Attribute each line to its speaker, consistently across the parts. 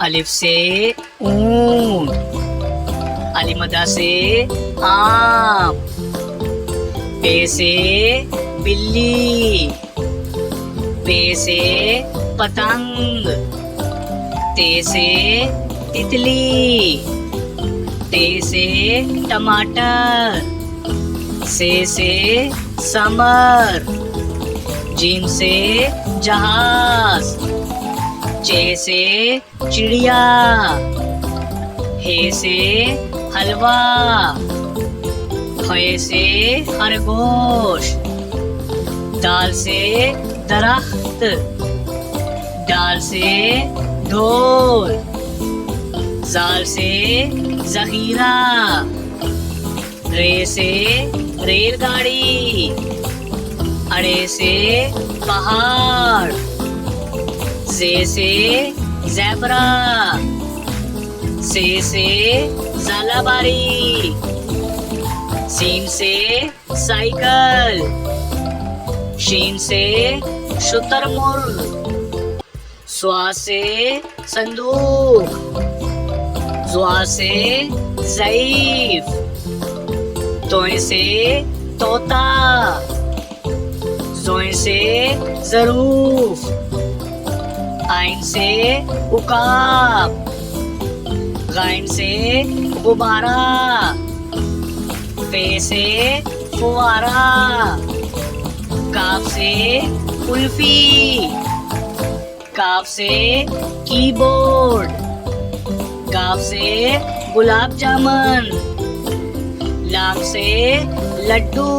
Speaker 1: अलिफ से ऊंट, अलिमदा से आम, पे से बिल्ली, पे से पतंग, ते से तितली, ते से टमाटर, से समर, जीम से जहाज, चे से चिड़िया, हे से हलवा, खे से खरगोश, दाल से दरख्त, डाल से ढोल, जाल से जखीरा, रे से रेलगाड़ी, अड़े से पहाड़, जे से ज़ेब्रा, से झालाबारी, सीन से साइकिल, शीन से शुतुरमुर्ग, स्वा से संदूक, ज़्वा से ज़ईफ, तोय से तोता, ज़ोय से ज़रूफ, आइन से उकाब, गाइन से गुब्बारा, फे से फुवारा, काफ से कुल्फी, काफ से कीबोर्ड, गाफ से गुलाब जामुन, लाम से लड्डू,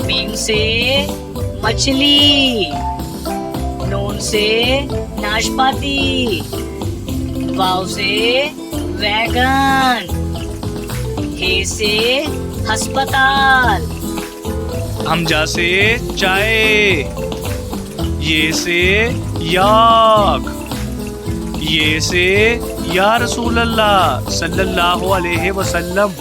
Speaker 1: मीम से मछली, नून से नाशपाती, वाव से वैगन, हे से अस्पताल,
Speaker 2: हमजा से चाय, ये से याक, ये से या रसूल अल्लाह सल्लल्लाहु अलैहि वसल्लम।